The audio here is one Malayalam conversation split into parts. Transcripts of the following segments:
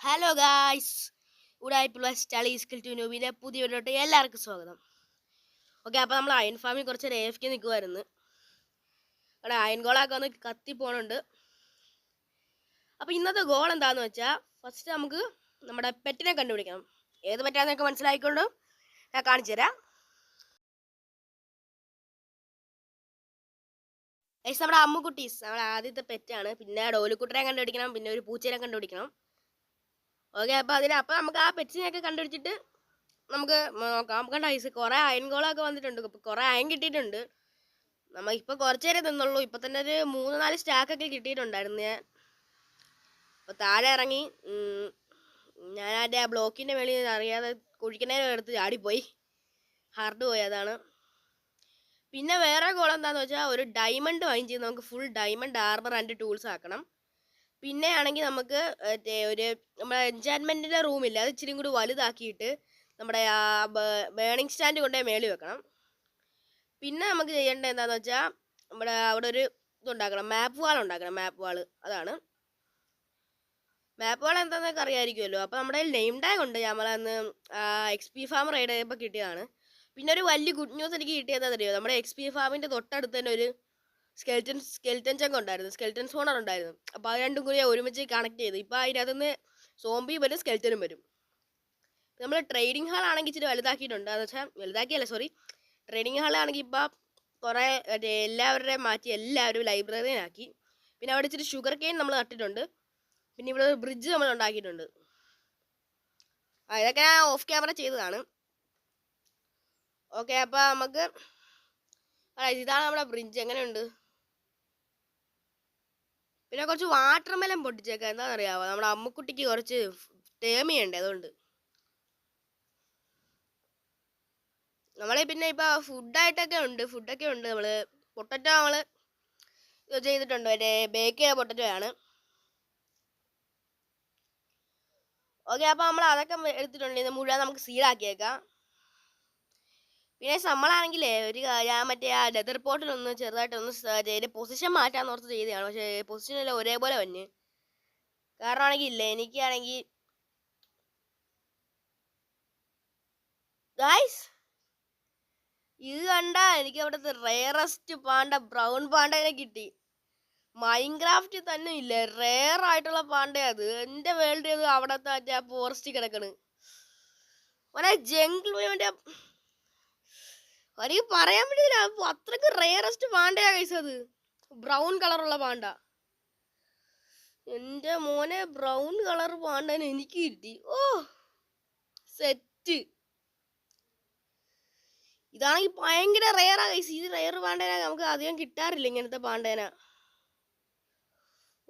ഹലോ ഗായ്സ്, ഉടായ്പുള്ള സ്റ്റളി സ്കിൽ ടു ന്യൂബിൻ്റെ പുതിയ വീഡിയോട്ട് എല്ലാവർക്കും സ്വാഗതം. ഓക്കെ, അപ്പോൾ നമ്മൾ അയൺ ഫാമിൽ കുറച്ച് AFK നിൽക്കുമായിരുന്നു. അവിടെ അയൺ ഗോളൊക്കെ ഒന്ന് കത്തി പോകണുണ്ട്. അപ്പോൾ ഇന്നത്തെ ഗോൾ എന്താണെന്ന് വെച്ചാൽ, ഫസ്റ്റ് നമുക്ക് നമ്മുടെ പെറ്റിനെ കണ്ടുപിടിക്കണം. ഏത് പെറ്റാന്നൊക്കെ മനസ്സിലായിക്കൊണ്ട് ഞാൻ കാണിച്ചു തരാം. നമ്മുടെ അമ്മുക്കുട്ടീസ് നമ്മുടെ ആദ്യത്തെ പെറ്റാണ്. പിന്നെ ഡോലുക്കുട്ടനെ കണ്ടുപിടിക്കണം, പിന്നെ ഒരു പൂച്ചേനെ കണ്ടുപിടിക്കണം. ഓക്കെ, അപ്പോൾ നമുക്ക് ആ പെറ്റ്സിനെയൊക്കെ കണ്ടുപിടിച്ചിട്ട് നമുക്ക് നോക്കാം. കണ്ട ഐസ് കുറേ അയൺ ഗോളൊക്കെ വന്നിട്ടുണ്ട്. കുറേ അയൺ കിട്ടിയിട്ടുണ്ട്. നമ്മൾ ഇപ്പോൾ കുറച്ച് നേരം നിന്നുള്ളൂ. ഇപ്പം തന്നെ ഒരു 3-4 സ്റ്റാക്കൊക്കെ കിട്ടിയിട്ടുണ്ടായിരുന്നു. അപ്പോൾ താഴെ ഇറങ്ങി ഞാൻ അതിൻ്റെ ആ ബ്ലോക്കിൻ്റെ മേളിൽ അറിയാതെ കുഴിക്കുന്നതിന് എടുത്ത് ചാടിപ്പോയി, ഹാർഡ് പോയി. അതാണ്. പിന്നെ വേറെ ഗോൾ എന്താണെന്ന് വെച്ചാൽ, ഒരു ഡയമണ്ട് വൈൻ ചെയ്ത് നമുക്ക് full diamond armour and tools ആക്കണം. പിന്നെ ആണെങ്കിൽ നമുക്ക് ഒരു നമ്മുടെ എൻചാൻമെൻറ്റിൻ്റെ റൂമില്ല, അത് ഇച്ചിരി കൂടി വലുതാക്കിയിട്ട് നമ്മുടെ ആ ബേണിംഗ് സ്റ്റാൻഡ് കൊണ്ടുപോയി മേളിൽ വെക്കണം. പിന്നെ നമുക്ക് ചെയ്യേണ്ടത് എന്താണെന്ന് വെച്ചാൽ, നമ്മുടെ അവിടെ ഒരു ഇതുണ്ടാക്കണം, മാപ്പ് വാൾ ഉണ്ടാക്കണം. മാപ്പ് വാൾ, അതാണ് മാപ്പ് വാൾ. എന്താണെന്നൊക്കെ അറിയാമായിരിക്കുമല്ലോ. അപ്പോൾ നമ്മുടെ നെയിം ടാഗ് ഉണ്ട്. നമ്മളന്ന് XP ഫാം റൈഡ് ചെയ്യുമ്പോൾ കിട്ടിയതാണ്. പിന്നെ ഒരു വലിയ ഗുഡ് ന്യൂസ് എനിക്ക് കിട്ടിയതെന്ന് അറിയുമോ, നമ്മുടെ XP ഫാമിൻ്റെ തൊട്ടടുത്ത് തന്നെ ഒരു സ്കെൽറ്റൻ ചങ്ക് ഉണ്ടായിരുന്നു, സ്കെൽറ്റൻ സ്പോണർ ഉണ്ടായിരുന്നു. അപ്പോൾ അത് രണ്ടും കൂടി ഒരുമിച്ച് കണക്ട് ചെയ്ത് ഇപ്പോൾ അതിനകത്തുനിന്ന് സോംബി വരും, സ്കെൽറ്റനും വരും. നമ്മൾ ട്രേഡിംഗ് ഹാൾ ആണെങ്കിൽ ഇച്ചിരി വലുതാക്കിയിട്ടുണ്ട്. എന്ന് വെച്ചാൽ വലുതാക്കിയല്ല, സോറി, ട്രേഡിംഗ് ഹാളാണെങ്കിൽ ഇപ്പോൾ കുറേ എല്ലാവരുടെയും മാറ്റി എല്ലാവരും ലൈബ്രറിയിലാക്കി. പിന്നെ അവിടെ ഇച്ചിരി ഷുഗർ കെയിൻ നമ്മൾ നട്ടിട്ടുണ്ട്. പിന്നെ ഇവിടെ ഒരു ബ്രിഡ്ജ് നമ്മൾ ഉണ്ടാക്കിയിട്ടുണ്ട്. ഇതൊക്കെ ഞാൻ ഓഫ് ക്യാമറ ചെയ്തതാണ്. ഓക്കെ, അപ്പോൾ നമുക്ക് ഇതാണ് നമ്മുടെ ബ്രിഡ്ജ്. എങ്ങനെയുണ്ട്? പിന്നെ കുറച്ച് വാട്ടർ മെലൻ പൊട്ടിച്ചേക്കാം. എന്താണെന്നറിയാമോ, നമ്മുടെ അമ്മുക്കുട്ടിക്ക് കുറച്ച് ടേമിയുണ്ട്, അതുകൊണ്ട്. നമ്മളെ പിന്നെ ഇപ്പോൾ ഫുഡൊക്കെ ഉണ്ട്. നമ്മൾ പൊട്ടറ്റോ നമ്മൾ ചെയ്തിട്ടുണ്ട്, മറ്റേ ബേക്ക് ചെയ്ത പൊട്ടറ്റോ ആണ്. ഓക്കെ, അപ്പോൾ നമ്മൾ അതൊക്കെ എടുത്തിട്ടുണ്ട്. ഇത് മുഴുവൻ നമുക്ക് സീഡാക്കിയേക്കാം. പിന്നെ നമ്മളാണെങ്കിലേ ഞാൻ മറ്റേ ആ ലെതർ പോർട്ടിലൊന്ന് ചെറുതായിട്ടൊന്ന് അതിൻ്റെ പൊസിഷൻ മാറ്റാൻ ഓർത്ത് ചെയ്തതാണ്. പക്ഷേ പൊസിഷനെല്ലാം ഒരേപോലെ വന്ന്. കാരണമാണെങ്കിൽ ഇല്ലേ, എനിക്കാണെങ്കിൽ ഗായ്സ് ഇത് കണ്ട എനിക്ക് അവിടുത്തെ റെയറസ്റ്റ് പാണ്ട ബ്രൗൺ പാണ്ടേനെ കിട്ടി. മൈൻക്രാഫ്റ്റിൽ തന്നെ ഇല്ലേ റെയർ ആയിട്ടുള്ള പാണ്ടേ അത്. എൻ്റെ വേൾഡ് ചെയ്ത് അവിടത്തെ മറ്റേ ആ ഫോറസ്റ്റ് കിടക്കണ്. മറ്റേ ജംഗിൾ മറ്റേ എനിക്ക് പറയാൻ പറ്റില്ല, അത്രക്ക് റെയറസ്റ്റ് പാണ്ടയാ ഗൈസ് അത്. ബ്രൗൺ കളറുള്ള പാണ്ട. എൻ്റെ മോനെ, ബ്രൗൺ കളർ പാണ്ടേനെ എനിക്ക് കിട്ടി. ഓ സെറ്റ്. ഇതാണെങ്കിൽ ഭയങ്കര റെയറാ ഗൈസ്. ഇത് റെയർ പാണ്ടേന നമുക്ക് അധികം കിട്ടാറില്ല, ഇങ്ങനത്തെ പാണ്ടേന.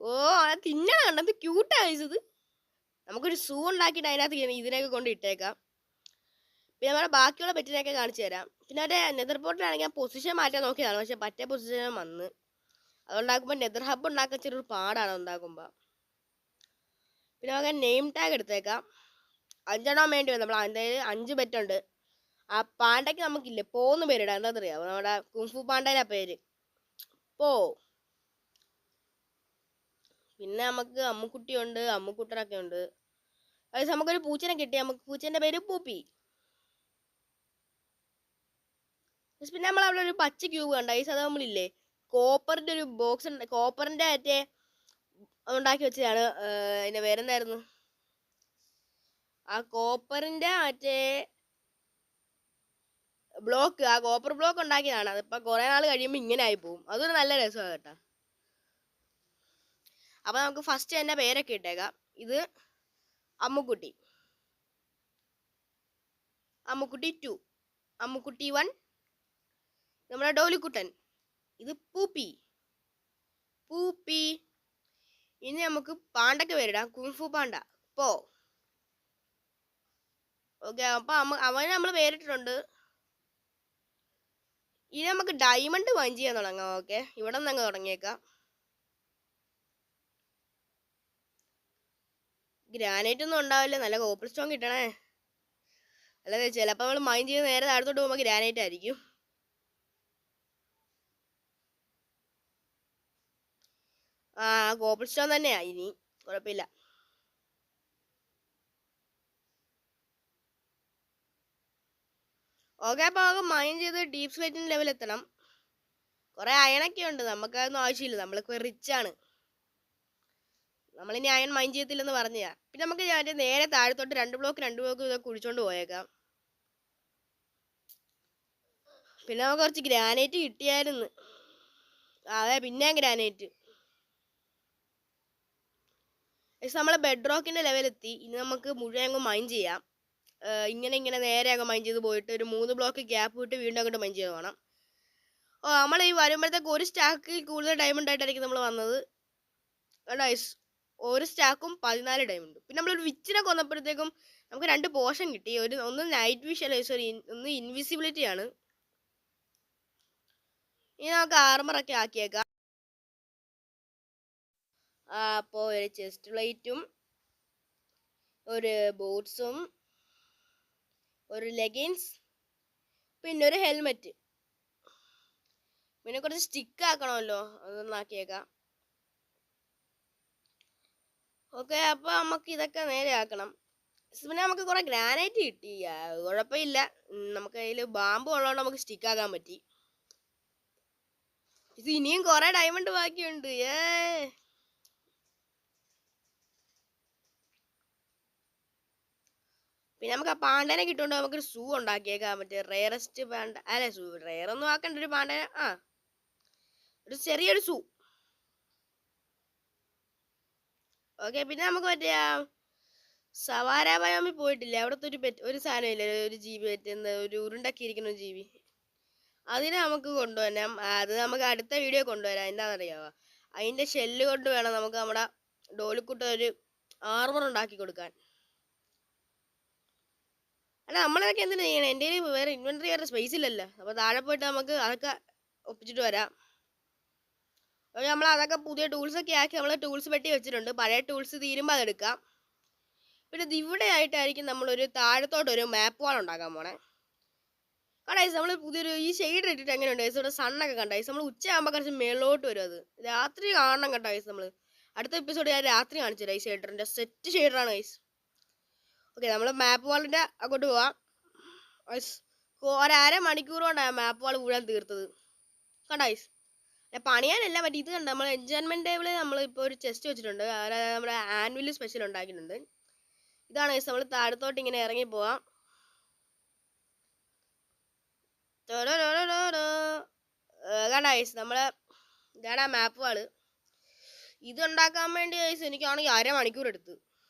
ഓ അത് തിന്നണ കണ്ടത് ക്യൂട്ടാ ഗൈസ്. ഇത് നമുക്കൊരു സൂ ഉണ്ടാക്കിയിട്ട് അതിനകത്ത് ഇതിനൊക്കെ കൊണ്ട് ഇട്ടേക്കാം. പിന്നെ നമ്മുടെ ബാക്കിയുള്ള പെറ്റിനെയൊക്കെ കാണിച്ചു തരാം. പിന്നെ അതിൻ്റെ നെതർ പോർട്ടിലാണെങ്കിൽ ഞാൻ പൊസിഷൻ മാറ്റാൻ നോക്കിയതാണ്, പക്ഷെ പറ്റേ പൊസിഷൻ വന്ന്. അതുണ്ടാക്കുമ്പോൾ നെതർ ഹബ്ബ് ഉണ്ടാക്കാൻ ചെറിയൊരു പാടാണ് ഉണ്ടാക്കുമ്പോൾ. പിന്നെ നമുക്ക് നെയിം ടാഗ് എടുത്തേക്കാം. 5 എണ്ണം വേണ്ടി വരും. നമ്മൾ എന്തായാലും 5 പെറ്റുണ്ട്. ആ പാണ്ടയ്ക്ക് നമുക്കില്ലേ പോന്ന് പേരിടാം. എന്താണെന്നറിയാമോ, നമ്മുടെ കുംഫു പാണ്ടേൻ്റെ പേര് പോ. പിന്നെ നമുക്ക് അമ്മുക്കുട്ടിയുണ്ട്, അമ്മുക്കുട്ടനൊക്കെ ഉണ്ട്. അതായത് നമുക്കൊരു പൂച്ചനെ കിട്ടി. നമുക്ക് പൂച്ചേൻ്റെ പേര് പൂപ്പി. പിന്നെ നമ്മൾ അവിടെ ഒരു പച്ച ക്യൂബ് കണ്ട ഈ സാധനം നമ്മളില്ലേ കോപ്പറിൻ്റെ ഒരു ബോക്സ് ഉണ്ട്. കോപ്പറിൻ്റെ മറ്റേ ഉണ്ടാക്കി വെച്ചതാണ്. അതിൻ്റെ പേരെന്തായിരുന്നു, ആ കോപ്പറിൻ്റെ മറ്റേ ബ്ലോക്ക്, ആ കോപ്പർ ബ്ലോക്ക് ഉണ്ടാക്കിയതാണ്. അതിപ്പോൾ കുറേ നാൾ കഴിയുമ്പോൾ ഇങ്ങനെ ആയി പോകും. അതൊരു നല്ല രസമാണ് കേട്ടോ. അപ്പോൾ നമുക്ക് ഫസ്റ്റ് തന്നെ പേരൊക്കെ ഇട്ടേക്കാം. ഇത് അമ്മുക്കുട്ടി, അമ്മുക്കുട്ടി 2, അമ്മുക്കുട്ടി 1, നമ്മുടെ ഡോലിക്കുട്ടൻ. ഇത് പൂപ്പി, പൂപ്പി. ഇനി നമുക്ക് പാണ്ടയ്ക്ക് പേരിടാം. കുംഫു പാണ്ട പോ. ഓക്കെ, അപ്പം അവന് നമ്മൾ പേരിട്ടിട്ടുണ്ട്. ഇനി നമുക്ക് ഡയമണ്ട് വൈൻ ചെയ്യാൻ തുടങ്ങാം. ഓക്കെ, ഇവിടെ നിന്ന് അങ്ങ് തുടങ്ങിയേക്കാം. ഗ്രാനൈറ്റ് ഒന്നും ഉണ്ടാവില്ല, നല്ല കോപ്പിൾ സ്റ്റോൺ കിട്ടണേ. അല്ലാതെ ചിലപ്പോൾ നമ്മൾ മൈൻ ചെയ്ത് നേരെ താഴത്തോട്ട് പോകുമ്പോൾ ഗ്രാനൈറ്റ് ആയിരിക്കും. കോപ്പിൾ സ്റ്റോൺ തന്നെയാ, ഇനി കുഴപ്പമില്ല. ഓക്കെ, അപ്പോൾ നമുക്ക് മൈൻ ചെയ്ത് ഡീപ് സ്ലേറ്റിൻ്റെ ലെവൽ എത്തണം. കുറേ അയണൊക്കെ ഉണ്ട്, നമുക്കതൊന്നും ആവശ്യമില്ല, നമ്മളിപ്പോൾ റിച്ചാണ്. നമ്മളിനി അയൺ മൈൻ ചെയ്യത്തില്ലെന്ന് പറഞ്ഞാ. പിന്നെ നമുക്ക് നേരെ താഴത്തോട്ട് 2 ബ്ലോക്ക് ഇതൊക്കെ കുഴിച്ചോണ്ട് പോയേക്കാം. പിന്നെ നമുക്ക് കുറച്ച് ഗ്രാനൈറ്റ് കിട്ടിയായിരുന്നു. അതെ, പിന്നെ ഗ്രാനൈറ്റ്. നമ്മൾ ബെഡ് റോക്കിൻ്റെ ലെവലെത്തി. ഇനി നമുക്ക് മുഴുവൻ അങ്ങ് മൈൻ ചെയ്യാം. ഇങ്ങനെ നേരെ അങ്ങ് മൈൻ ചെയ്ത് പോയിട്ട് ഒരു 3 ബ്ലോക്ക് ഗ്യാപ്പ് വിട്ട് വീണ്ടും അങ്ങോട്ട് മൈൻ ചെയ്ത് പോകണം. നമ്മൾ ഈ വരുമ്പോഴത്തേക്ക് ഒരു സ്റ്റാക്കിൽ കൂടുതൽ ഡയമണ്ട് ആയിട്ടായിരിക്കും നമ്മൾ വന്നത്. ഗൈസ്, ഒരു സ്റ്റാക്കും 14 ഡയമണ്ട്. പിന്നെ നമ്മളൊരു വിച്ചിനെ കൊന്നപ്പോഴത്തേക്കും നമുക്ക് 2 പോഷൻ കിട്ടി. ഒന്ന് നൈറ്റ് വിഷൻ, സോറി, ഒന്ന് ഇൻവിസിബിലിറ്റി ആണ്. ഇനി നമുക്ക് ആർമറൊക്കെ ആക്കിയേക്കാം. അപ്പോൾ ഒരു ചെസ്റ്റ് പ്ലേറ്റും ഒരു ബൂട്ട്സും ഒരു ലെഗിൻസ് പിന്നെ ഒരു ഹെൽമെറ്റ് പിന്നെ കുറച്ച് സ്റ്റിക്ക് ആക്കണമല്ലോ, അതൊന്ന് ആക്കിയേക്കാം. ഓക്കെ, അപ്പോൾ നമുക്ക് ഇതൊക്കെ നേരെ ആക്കണം. പിന്നെ നമുക്ക് കുറേ ഗ്രാനൈറ്റ് കിട്ടി, കുഴപ്പമില്ല. നമുക്ക് അതിൽ ബാമ്പ് ഉള്ളതുകൊണ്ട് നമുക്ക് സ്റ്റിക്ക് ആക്കാൻ പറ്റി. ഇത് ഇനിയും കുറേ ഡയമണ്ട് ബാക്കിയുണ്ട്. പിന്നെ നമുക്ക് ആ പാണ്ടനെ കിട്ടുകൊണ്ട് നമുക്കൊരു സൂ ഉണ്ടാക്കിയേക്കാം. മറ്റേ റെയറസ്റ്റ് പാണ്ട, അല്ലെ, സൂ റെയർ ഒന്നും ആക്കണ്ട, ഒരു പാണ്ടന, ഒരു ചെറിയൊരു സൂ. ഓക്കെ, പിന്നെ നമുക്ക് മറ്റേ സവാര ബയോമിൽ പോയിട്ടില്ല, അവിടുത്തെ ഒരു സാധനം ഇല്ല, ഒരു ജീവി പറ്റുന്ന ഒരു ഉരുണ്ടൊക്കെ ഇരിക്കുന്ന ഒരു ജീവി, അതിനെ നമുക്ക് കൊണ്ടുവരാം. അത് നമുക്ക് അടുത്ത വീഡിയോ കൊണ്ടുവരാം. എന്താണെന്നറിയാമോ, അതിൻ്റെ ഷെല്ല് കൊണ്ട് വേണം നമുക്ക് നമ്മുടെ ഡോലിക്കുട്ട ഒരു ആർമർ ഉണ്ടാക്കി കൊടുക്കാൻ. അല്ല, നമ്മളിതൊക്കെ എന്തിനാ ചെയ്യണം? എൻ്റെ വേറെ ഇൻവെൻട്രി വേറെ സ്പേസ് ഇല്ലല്ലോ. അപ്പോൾ താഴെ പോയിട്ട് നമുക്ക് അതൊക്കെ ഒപ്പിച്ചിട്ട് വരാം. അപ്പോൾ നമ്മൾ അതൊക്കെ പുതിയ ടൂൾസൊക്കെ ആക്കി നമ്മൾ ടൂൾസ് പെട്ടി വെച്ചിട്ടുണ്ട്. പഴയ ടൂൾസ് തീരുമ്പോൾ അതെടുക്കാം. പിന്നെ ഇവിടെ ആയിട്ടായിരിക്കും നമ്മളൊരു താഴത്തോട്ടൊരു മാപ്പ് വാൾ ഉണ്ടാക്കാൻ പോണേ. കണ്ടൈസ്, നമ്മൾ പുതിയൊരു ഈ ഷെയ്ഡ് ഇട്ടിട്ട് എങ്ങനെയുണ്ട് ഐസ്? ഇവിടെ സണ്ണൊക്കെ കണ്ടൈസ്. നമ്മൾ ഉച്ചയാകുമ്പോൾ കുറച്ച് മേലോട്ട് വരും. അത് രാത്രി കാണണം കേട്ടോ ഐസ്. നമ്മൾ അടുത്ത എപ്പിസോഡ് ഞാൻ രാത്രി കാണിച്ചു തരാം. ഈ ഷെയ്ഡറിൻ്റെ സെറ്റ് ഷെയ്ഡറാണ് ഐസ്. ഓക്കെ, നമ്മൾ മാപ്പ് വാളിൻ്റെ അങ്ങോട്ട് പോവാം. ഐസ്, ഒരു മണിക്കൂർ കൊണ്ടാണ് മാപ്പ് വാൾ മുഴുവൻ തീർത്തത്. കണ്ടൈസ്, പണിയാനല്ല, മറ്റേ ഇത് കണ്ട നമ്മൾ എൻജോയ്മെൻറ്റ് ടേബിൾ നമ്മളിപ്പോൾ ഒരു ചെസ്റ്റ് വെച്ചിട്ടുണ്ട്. അതായത് നമ്മുടെ ആനുവൽ സ്പെഷ്യൽ ഉണ്ടാക്കിയിട്ടുണ്ട്. ഇതാണ് ഐസ്. നമ്മൾ താഴത്തോട്ട് ഇങ്ങനെ ഇറങ്ങി പോവാം. കണ്ട ഐസ്, നമ്മൾ ഇതാണ് ആ മാപ്പ് വാള്. ഇതുണ്ടാക്കാൻ വേണ്ടി ഐസ് എനിക്കാണെങ്കിൽ 1/2 മണിക്കൂർ എടുത്ത്.